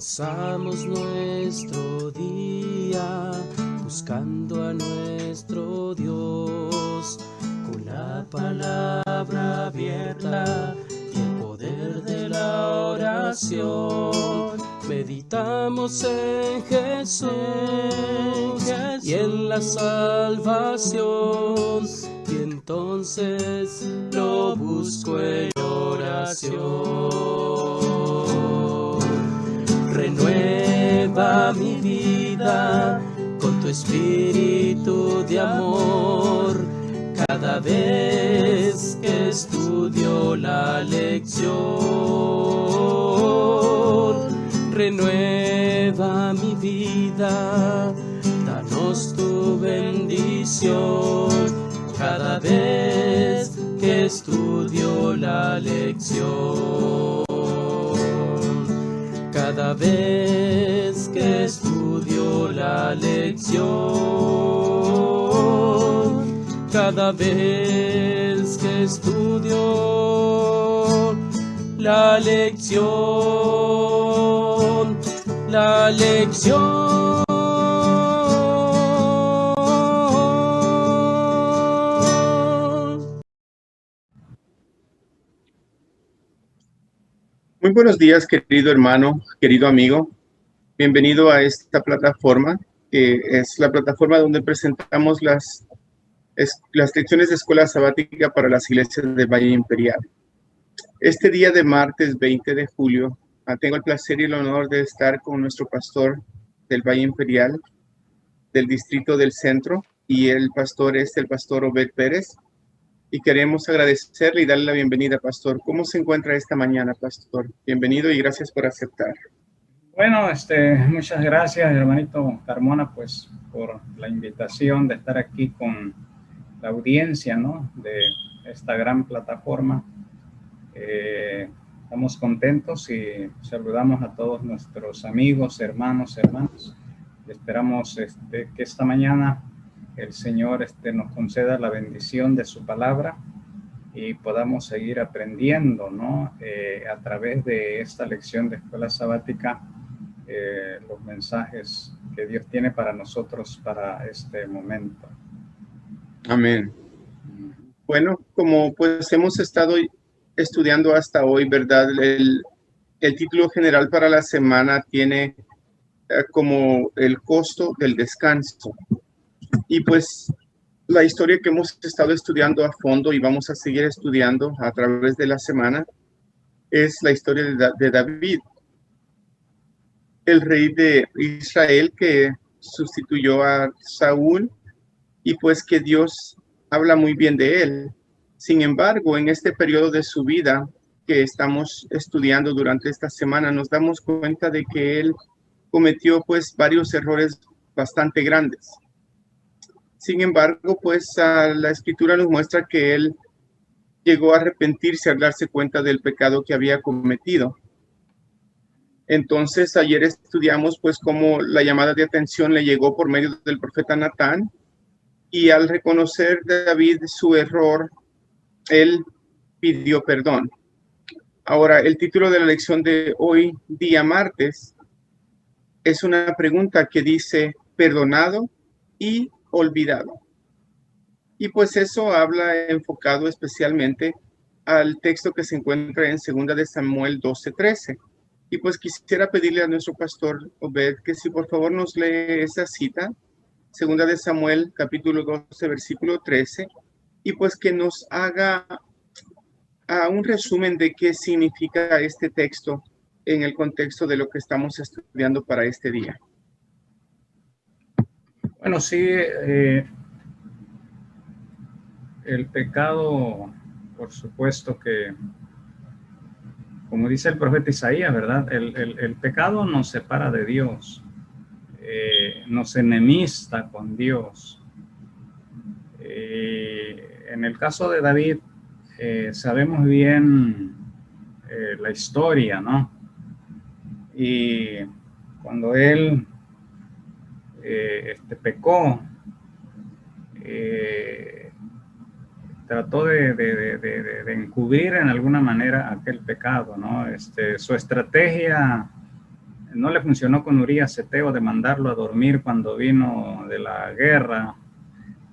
Comenzamos nuestro día buscando a nuestro Dios, con la palabra abierta y el poder de la oración. Meditamos en Jesús y en la salvación, y entonces lo busco en oración. Renueva mi vida con tu espíritu de amor, cada vez que estudio la lección. Renueva mi vida, danos tu bendición, cada vez que estudio la lección. Cada vez que estudio la lección, cada vez que estudio la lección, la lección. Muy buenos días, querido hermano, querido amigo. Bienvenido a esta plataforma, que es la plataforma donde presentamos las lecciones de escuela sabática para las iglesias del Valle Imperial. Este día de martes 20 de julio, tengo el placer y el honor de estar con nuestro pastor del Valle Imperial, del Distrito del Centro, y el pastor es el pastor Obed Pérez. Y queremos agradecerle y darle la bienvenida, pastor. ¿Cómo se encuentra esta mañana, pastor? Bienvenido y gracias por aceptar. Bueno, muchas gracias, hermanito Carmona, pues, por la invitación de estar aquí con la audiencia, ¿no?, de esta gran plataforma. Estamos contentos y saludamos a todos nuestros amigos, hermanas. Esperamos que esta mañana el Señor nos conceda la bendición de su palabra y podamos seguir aprendiendo, ¿no?, a través de esta lección de escuela sabática, los mensajes que Dios tiene para nosotros para este momento. Amén. Bueno, como pues hemos estado estudiando hasta hoy, ¿verdad? El título general para la semana tiene como el costo del descanso. Y pues la historia que hemos estado estudiando a fondo y vamos a seguir estudiando a través de la semana es la historia de David, el rey de Israel que sustituyó a Saúl, y pues que Dios habla muy bien de él. Sin embargo, en este periodo de su vida que estamos estudiando durante esta semana, nos damos cuenta de que él cometió pues varios errores bastante grandes. Sin embargo, pues la escritura nos muestra que él llegó a arrepentirse al darse cuenta del pecado que había cometido. Entonces, ayer estudiamos pues cómo la llamada de atención le llegó por medio del profeta Natán, y al reconocer David su error, él pidió perdón. Ahora, el título de la lección de hoy, día martes, es una pregunta que dice perdonado y olvidado. Y pues eso habla enfocado especialmente al texto que se encuentra en 2 de Samuel 12:13. Y pues quisiera pedirle a nuestro pastor Obed que si por favor nos lee esa cita, 2 de Samuel capítulo 12 versículo 13, y pues que nos haga un resumen de qué significa este texto en el contexto de lo que estamos estudiando para este día. Bueno, sí, el pecado, por supuesto que, como dice el profeta Isaías, ¿verdad? El pecado nos separa de Dios, nos enemista con Dios. En el caso de David, sabemos bien la historia, ¿no? Y cuando él pecó, trató de encubrir en alguna manera aquel pecado, ¿no? Su estrategia no le funcionó con Urías Eteo de mandarlo a dormir cuando vino de la guerra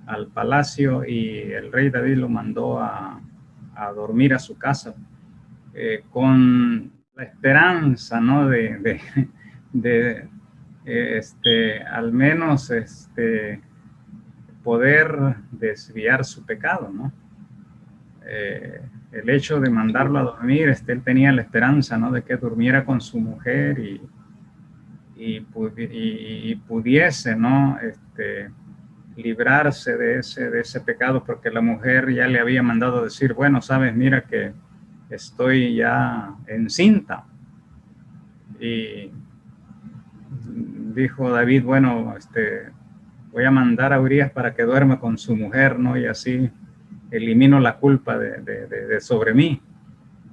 al palacio, y el rey David lo mandó a dormir a su casa, con la esperanza, ¿no? de al menos poder desviar su pecado, ¿no? El hecho de mandarlo a dormir, él tenía la esperanza, ¿no? De que durmiera con su mujer y pudiese, ¿no? Librarse de ese pecado, porque la mujer ya le había mandado decir, bueno, sabes, mira que estoy ya encinta. Y dijo David, bueno, voy a mandar a Urías para que duerma con su mujer, ¿no? Y así elimino la culpa de sobre mí.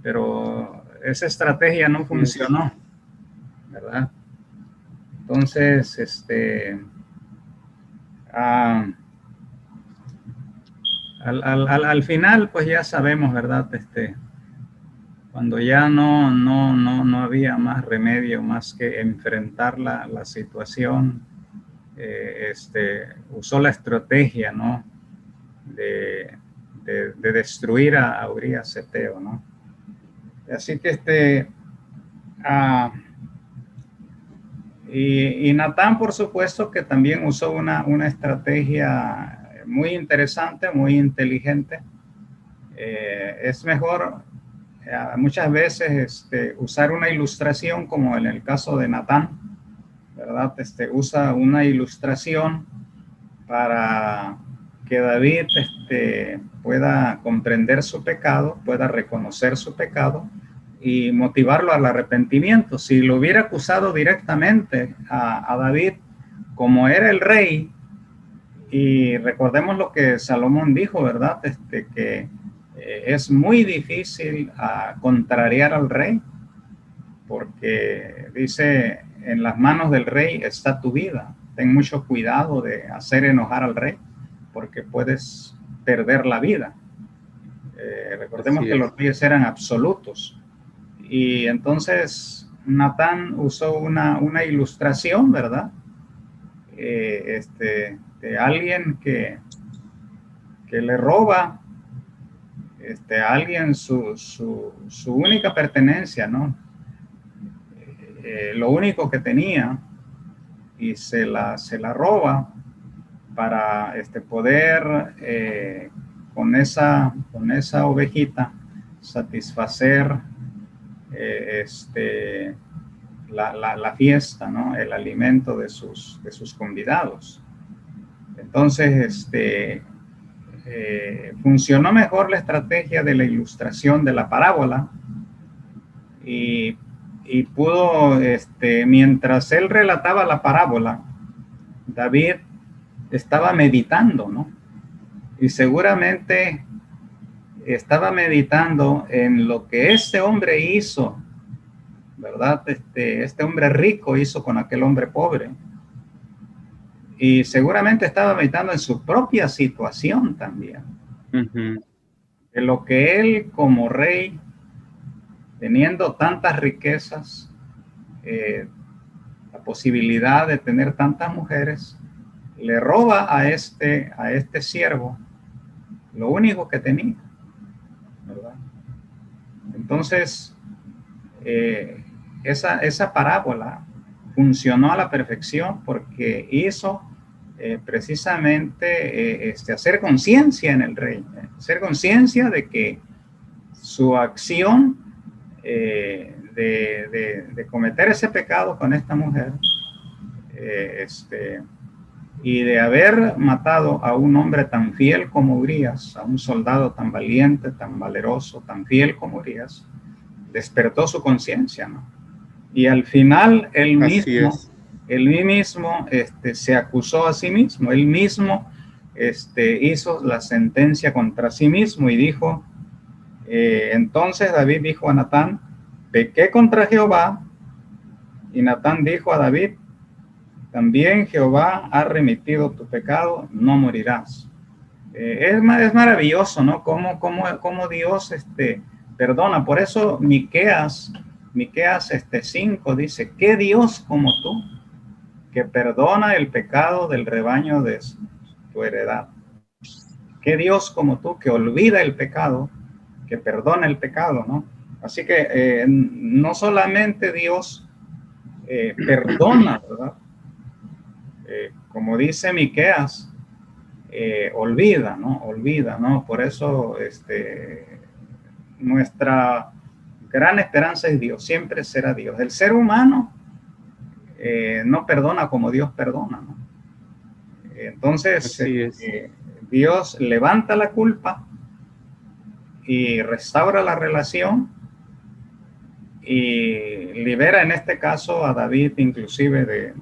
Pero esa estrategia no funcionó, ¿verdad? Entonces, al final, pues ya sabemos, ¿verdad? Cuando ya no había más remedio más que enfrentar la situación, usó la estrategia, ¿no? De destruir a Urías Eteo, ¿no? Así que y Natán, por supuesto, que también usó una estrategia muy interesante, muy inteligente. Es mejor muchas veces usar una ilustración, como en el caso de Natán, ¿verdad? Usa una ilustración para que David pueda comprender su pecado, pueda reconocer su pecado y motivarlo al arrepentimiento. Si lo hubiera acusado directamente a David, como era el rey, y recordemos lo que Salomón dijo, ¿verdad? Que es muy difícil contrariar al rey, porque dice, en las manos del rey está tu vida. Ten mucho cuidado de hacer enojar al rey, porque puedes perder la vida. Recordemos que los reyes eran absolutos. Y entonces Natán usó una ilustración, ¿verdad? De alguien que le roba a alguien su única pertenencia, ¿no? Lo único que tenía, y se la roba para poder con esa ovejita satisfacer la fiesta, ¿no? El alimento de sus convidados. Entonces, funcionó mejor la estrategia de la ilustración de la parábola, y pudo, mientras él relataba la parábola, David estaba meditando, ¿no? Y seguramente estaba meditando en lo que este hombre hizo, ¿verdad? Este hombre rico hizo con aquel hombre pobre. Y seguramente estaba meditando en su propia situación también. Uh-huh. De lo que él, como rey, teniendo tantas riquezas, la posibilidad de tener tantas mujeres, le roba a este siervo lo único que tenía, ¿verdad? Entonces, esa parábola funcionó a la perfección, porque hizo precisamente hacer conciencia en el rey, hacer conciencia de que su acción de cometer ese pecado con esta mujer, y de haber matado a un hombre tan fiel como Urías, a un soldado tan valiente, tan valeroso, tan fiel como Urías, despertó su conciencia, ¿no? Y al final él mismo se acusó a sí mismo, él mismo hizo la sentencia contra sí mismo y dijo, entonces David dijo a Natán, pequé contra Jehová, y Natán dijo a David, también Jehová ha remitido tu pecado, no morirás. Es maravilloso, ¿no? Cómo Dios perdona. Por eso Miqueas Miqueas 5 dice, ¿qué Dios como tú, que perdona el pecado del rebaño de tu heredad? ¿Qué Dios como tú, que olvida el pecado, que perdona el pecado, ¿no? Así que no solamente Dios perdona, ¿verdad? Como dice Miqueas, olvida, ¿no? Olvida, ¿no? Por eso nuestra gran esperanza es Dios, siempre será Dios. El ser humano no perdona como Dios perdona, ¿no? Entonces, Dios levanta la culpa y restaura la relación y libera en este caso a David inclusive de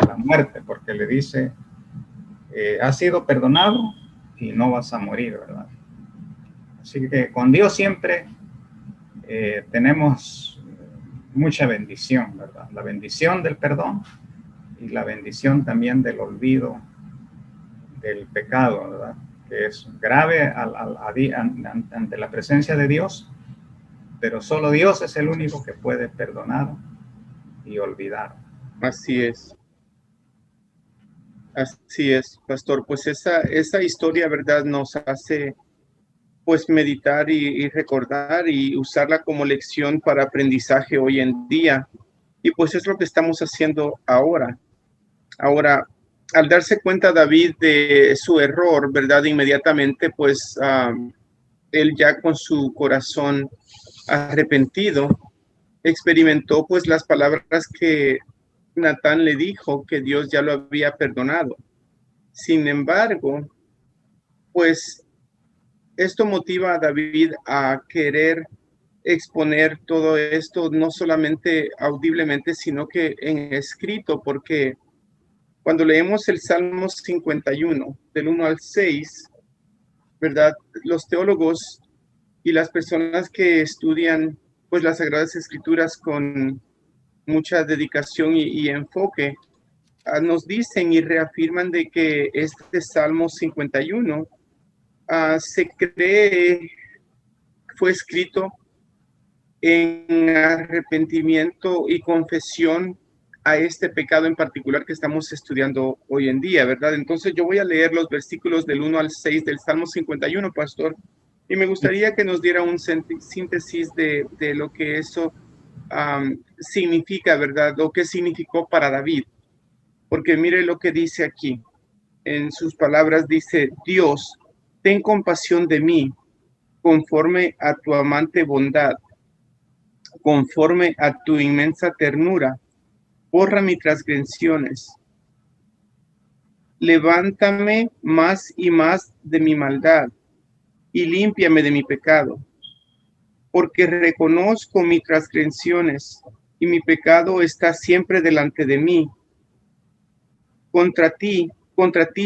la muerte, porque le dice, has sido perdonado y no vas a morir, ¿verdad? Así que con Dios siempre tenemos mucha bendición, ¿verdad? La bendición del perdón y la bendición también del olvido del pecado, ¿verdad? Que es grave ante la presencia de Dios, pero solo Dios es el único que puede perdonar y olvidar. Así es. Así es, pastor. Pues esa historia, ¿verdad?, nos hace pues meditar y recordar y usarla como lección para aprendizaje hoy en día. Y pues es lo que estamos haciendo ahora. Ahora, al darse cuenta David de su error, ¿verdad? Inmediatamente, pues él ya con su corazón arrepentido, experimentó pues las palabras que Natán le dijo, que Dios ya lo había perdonado. Sin embargo, pues esto motiva a David a querer exponer todo esto, no solamente audiblemente, sino que en escrito, porque cuando leemos el Salmo 51, del 1 al 6, ¿verdad? Los teólogos y las personas que estudian pues las Sagradas Escrituras con mucha dedicación y enfoque, nos dicen y reafirman de que este Salmo 51 se cree fue escrito en arrepentimiento y confesión a este pecado en particular que estamos estudiando hoy en día, ¿verdad? Entonces yo voy a leer los versículos del 1 al 6 del Salmo 51, pastor, y me gustaría que nos diera un síntesis de lo que eso significa, ¿verdad? Lo que significó para David. Porque mire lo que dice aquí. En sus palabras dice, Dios, ten compasión de mí, conforme a tu amante bondad, conforme a tu inmensa ternura, borra mis transgresiones. Levántame más y más de mi maldad y límpiame de mi pecado, porque reconozco mis transgresiones y mi pecado está siempre delante de mí. Contra ti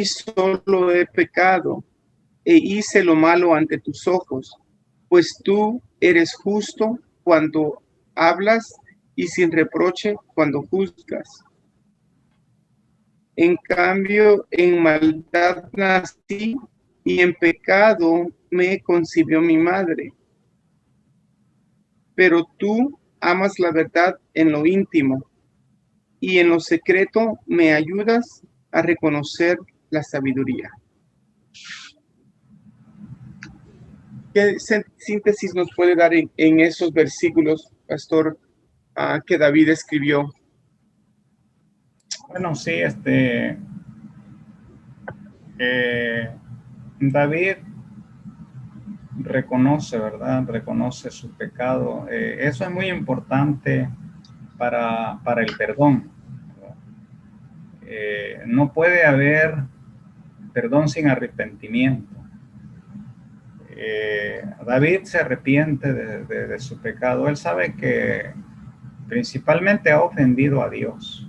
solo he pecado e hice lo malo ante tus ojos, pues tú eres justo cuando hablas y sin reproche cuando juzgas. En cambio, en maldad nací y en pecado me concibió mi madre. Pero tú amas la verdad en lo íntimo y en lo secreto me ayudas a reconocer la sabiduría. ¿Qué síntesis nos puede dar en esos versículos, pastor, que David escribió? Bueno, sí, David reconoce, ¿verdad? Reconoce su pecado. Eso es muy importante para el perdón. No puede haber perdón sin arrepentimiento. David se arrepiente de su pecado. Él sabe que principalmente ha ofendido a Dios,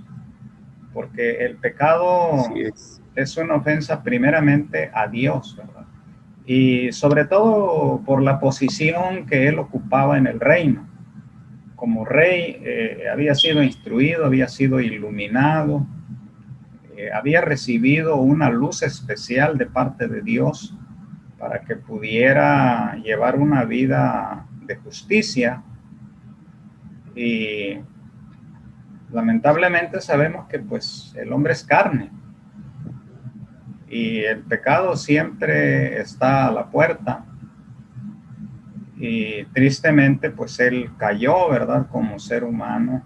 porque el pecado es una ofensa primeramente a Dios, ¿verdad? Y sobre todo por la posición que él ocupaba en el reino. Como rey había sido instruido, había sido iluminado, había recibido una luz especial de parte de Dios para que pudiera llevar una vida de justicia Y lamentablemente sabemos que pues el hombre es carne y el pecado siempre está a la puerta. Y tristemente pues él cayó, ¿verdad? Como ser humano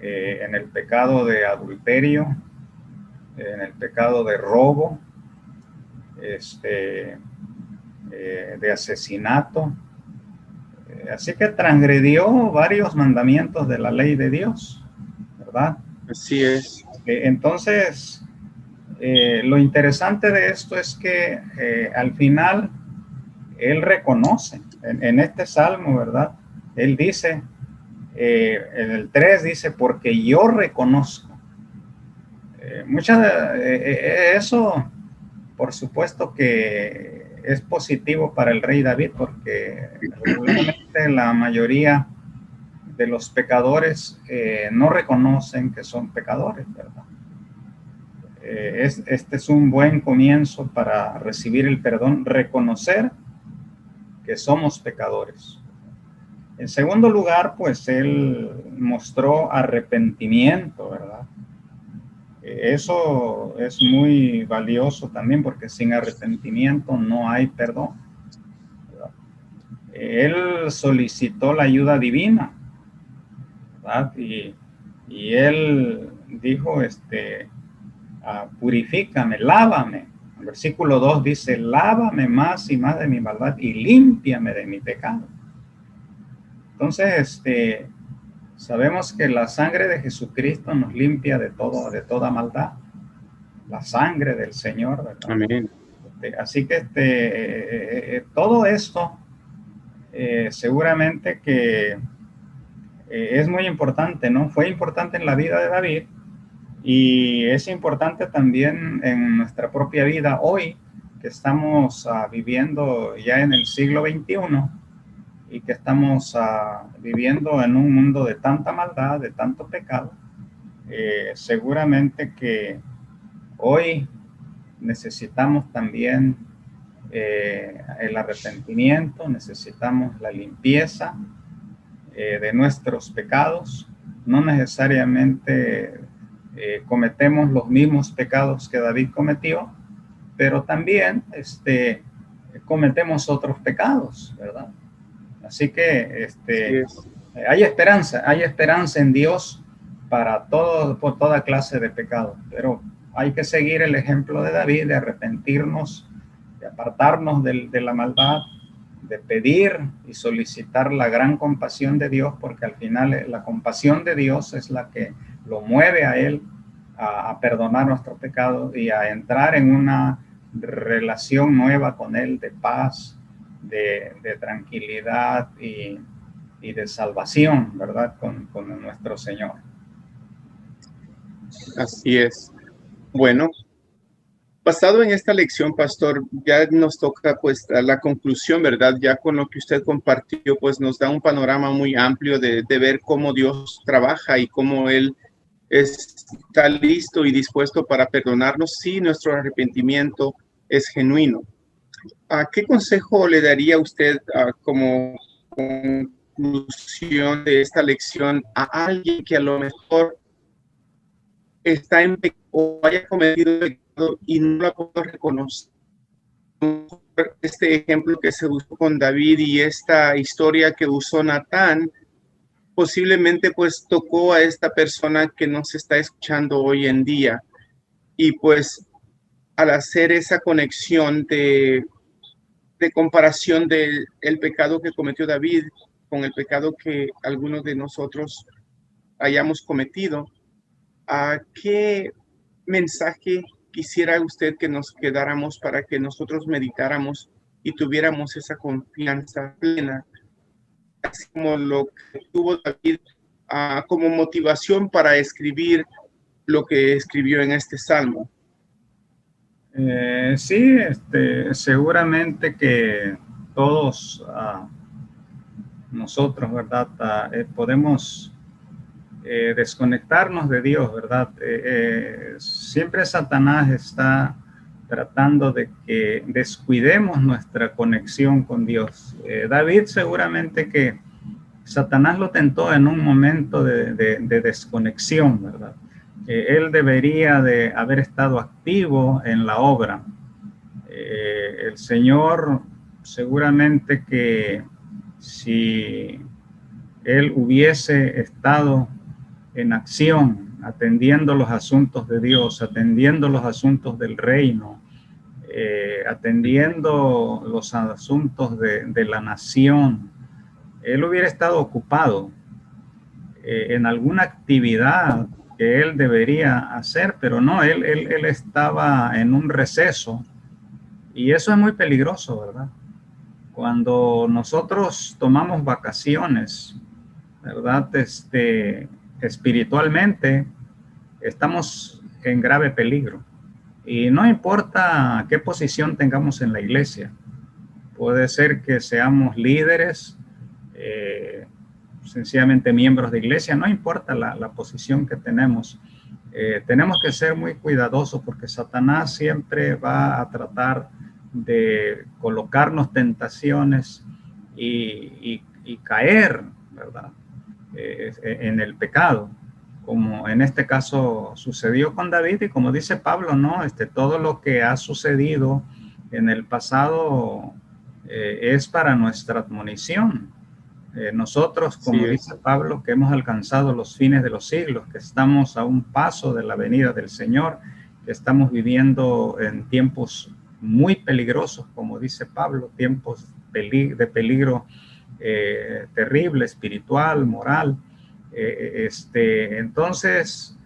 en el pecado de adulterio, en el pecado de robo, de asesinato. Así que transgredió varios mandamientos de la ley de Dios, ¿verdad? Así es. Entonces, lo interesante de esto es que al final él reconoce en este salmo, ¿verdad? Él dice, en el 3 dice, porque yo reconozco. Eso, por supuesto que es positivo para el rey David, porque regularmente la mayoría de los pecadores no reconocen que son pecadores, ¿verdad? Este es un buen comienzo para recibir el perdón, reconocer que somos pecadores. En segundo lugar, pues él mostró arrepentimiento, ¿verdad? Eso es muy valioso también, porque sin arrepentimiento no hay perdón, ¿verdad? Él solicitó la ayuda divina, ¿verdad? Y él dijo, purifícame, lávame. El versículo 2 dice, lávame más y más de mi maldad y límpiame de mi pecado. Entonces, sabemos que la sangre de Jesucristo nos limpia de toda maldad. La sangre del Señor, ¿verdad? Amén. Así que todo esto seguramente que es muy importante, ¿no? Fue importante en la vida de David y es importante también en nuestra propia vida hoy, que estamos viviendo ya en el siglo XXI y que estamos viviendo en un mundo de tanta maldad, de tanto pecado. Seguramente que hoy necesitamos también el arrepentimiento, necesitamos la limpieza de nuestros pecados. No necesariamente cometemos los mismos pecados que David cometió, pero también cometemos otros pecados, ¿verdad? Así que hay esperanza en Dios para por toda clase de pecado, pero hay que seguir el ejemplo de David, de arrepentirnos, de apartarnos de la maldad, de pedir y solicitar la gran compasión de Dios, porque al final la compasión de Dios es la que lo mueve a Él a perdonar nuestros pecados y a entrar en una relación nueva con Él de paz, de tranquilidad y de salvación, ¿verdad? Con nuestro Señor. Así es. Bueno, basado en esta lección, pastor, ya nos toca pues a la conclusión, ¿verdad? Ya con lo que usted compartió, pues nos da un panorama muy amplio de ver cómo Dios trabaja y cómo Él está listo y dispuesto para perdonarnos si nuestro arrepentimiento es genuino. ¿Qué consejo le daría usted como conclusión de esta lección a alguien que a lo mejor está en pecado o haya cometido pecado y no la puedo reconocer? Este ejemplo que se usó con David y esta historia que usó Natán, posiblemente pues tocó a esta persona que nos está escuchando hoy en día. Y pues al hacer esa conexión de comparación del pecado que cometió David con el pecado que algunos de nosotros hayamos cometido, ¿a qué mensaje quisiera usted que nos quedáramos para que nosotros meditáramos y tuviéramos esa confianza plena, así como lo que tuvo David como motivación para escribir lo que escribió en este salmo? Sí, seguramente que todos nosotros, ¿verdad? Podemos desconectarnos de Dios, ¿verdad? Siempre Satanás está tratando de que descuidemos nuestra conexión con Dios. David seguramente que Satanás lo tentó en un momento de desconexión, ¿verdad? Él debería de haber estado activo en la obra. El Señor seguramente que si él hubiese estado en acción, atendiendo los asuntos de Dios, atendiendo los asuntos del reino, atendiendo los asuntos de la nación, él hubiera estado ocupado en alguna actividad que él debería hacer, pero no, él estaba en un receso, y eso es muy peligroso, ¿verdad? Cuando nosotros tomamos vacaciones, ¿verdad? Espiritualmente estamos en grave peligro. Y no importa qué posición tengamos en la iglesia. Puede ser que seamos líderes, sencillamente miembros de iglesia, no importa la posición que tenemos. Tenemos que ser muy cuidadosos porque Satanás siempre va a tratar de colocarnos tentaciones y caer, ¿verdad? En el pecado, como en este caso sucedió con David, y como dice Pablo, ¿no? Todo lo que ha sucedido en el pasado es para nuestra admonición. Nosotros, como dice Pablo, que hemos alcanzado los fines de los siglos, que estamos a un paso de la venida del Señor, que estamos viviendo en tiempos muy peligrosos, como dice Pablo, tiempos de peligro terrible, espiritual, moral. Entonces,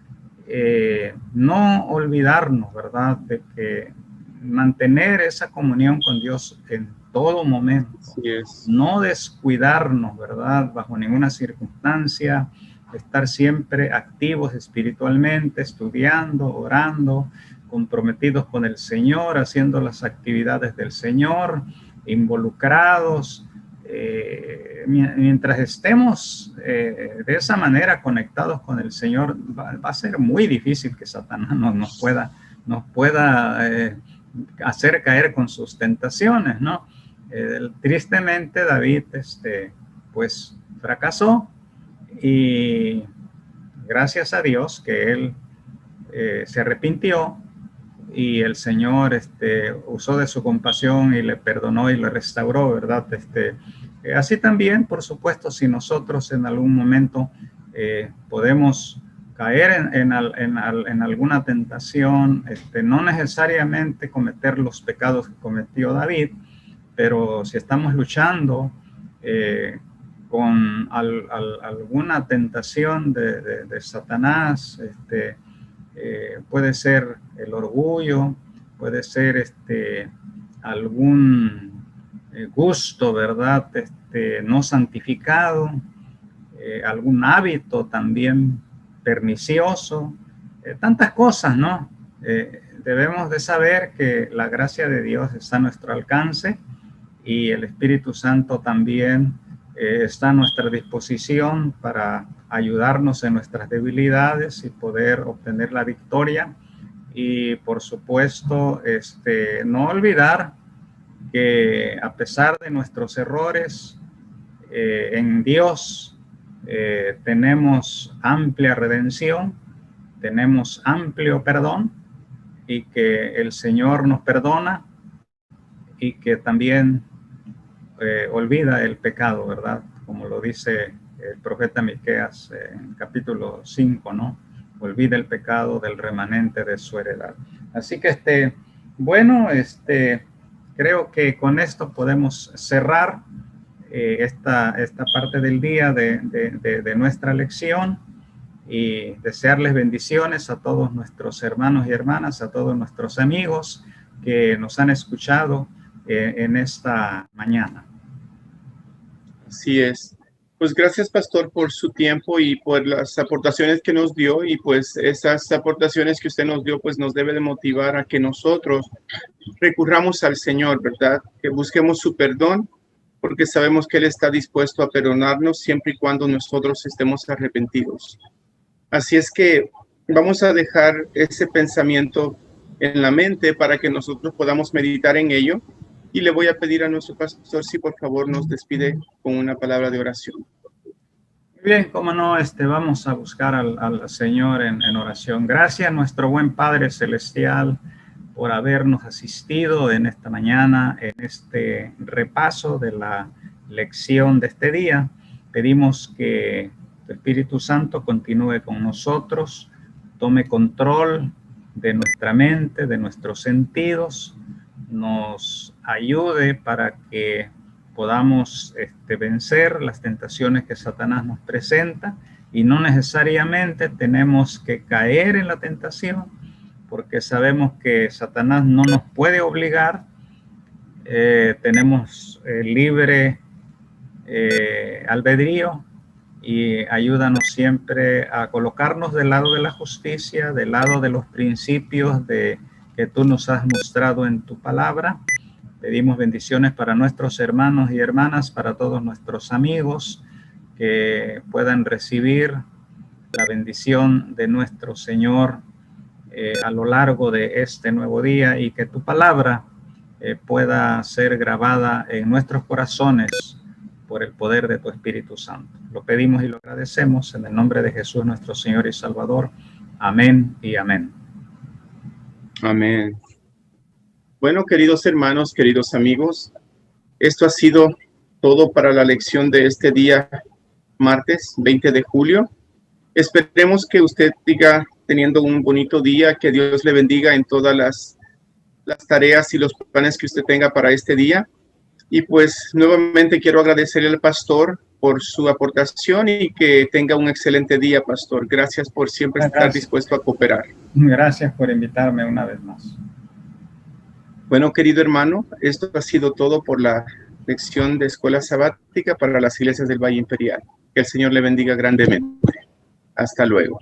no olvidarnos, ¿verdad?, de que mantener esa comunión con Dios en todo momento, no descuidarnos, ¿verdad?, bajo ninguna circunstancia, estar siempre activos espiritualmente, estudiando, orando, comprometidos con el Señor, haciendo las actividades del Señor, involucrados. Mientras estemos de esa manera conectados con el Señor, va a ser muy difícil que Satanás nos pueda hacer caer con sus tentaciones, ¿no? Tristemente David pues fracasó, y gracias a Dios que él se arrepintió, y el Señor usó de su compasión y le perdonó y le restauró, ¿verdad? Así también, por supuesto, si nosotros en algún momento podemos caer en alguna tentación, no necesariamente cometer los pecados que cometió David, pero si estamos luchando con alguna tentación de Satanás, puede ser el orgullo, puede ser algún gusto, ¿verdad?, no santificado, algún hábito también pernicioso, tantas cosas, ¿no? Debemos de saber que la gracia de Dios está a nuestro alcance, y el Espíritu Santo también está a nuestra disposición para ayudarnos en nuestras debilidades y poder obtener la victoria. Y por supuesto, no olvidar que a pesar de nuestros errores, en Dios tenemos amplia redención, tenemos amplio perdón, y que el Señor nos perdona, y que también olvida el pecado, ¿verdad? Como lo dice el profeta Miqueas en capítulo 5, ¿no? Olvida el pecado del remanente de su heredad. Así que bueno, creo que con esto podemos cerrar esta parte del día de nuestra lección, y desearles bendiciones a todos nuestros hermanos y hermanas, a todos nuestros amigos que nos han escuchado en esta mañana. Así es. Pues gracias, pastor, por su tiempo y por las aportaciones que nos dio, y pues esas aportaciones que usted nos dio pues nos debe de motivar a que nosotros recurramos al Señor, ¿verdad? Que busquemos su perdón, porque sabemos que Él está dispuesto a perdonarnos siempre y cuando nosotros estemos arrepentidos. Así es que vamos a dejar ese pensamiento en la mente para que nosotros podamos meditar en ello, y le voy a pedir a nuestro pastor si por favor nos despide con una palabra de oración. Bien, cómo no, vamos a buscar al Señor en oración. Gracias, nuestro buen Padre Celestial, por habernos asistido en esta mañana, en este repaso de la lección de este día. Pedimos que tu Espíritu Santo continúe con nosotros, tome control de nuestra mente, de nuestros sentidos, nos ayude para que podamos vencer las tentaciones que Satanás nos presenta, y no necesariamente tenemos que caer en la tentación, porque sabemos que Satanás no nos puede obligar. Tenemos libre albedrío, y ayúdanos siempre a colocarnos del lado de la justicia, del lado de los principios que tú nos has mostrado en tu palabra. Pedimos bendiciones para nuestros hermanos y hermanas, para todos nuestros amigos, que puedan recibir la bendición de nuestro Señor a lo largo de este nuevo día, y que tu palabra pueda ser grabada en nuestros corazones por el poder de tu Espíritu Santo. Lo pedimos y lo agradecemos en el nombre de Jesús, nuestro Señor y Salvador. Amén y amén. Amén. Bueno, queridos hermanos, queridos amigos, esto ha sido todo para la lección de este día, martes 20 de julio. Esperemos que usted siga teniendo un bonito día, que Dios le bendiga en todas las tareas y los planes que usted tenga para este día. Y pues nuevamente quiero agradecerle al pastor por su aportación, y que tenga un excelente día, pastor. Gracias por siempre estar dispuesto a cooperar. Gracias por invitarme una vez más. Bueno, querido hermano, esto ha sido todo por la lección de Escuela Sabática para las Iglesias del Valle Imperial. Que el Señor le bendiga grandemente. Hasta luego.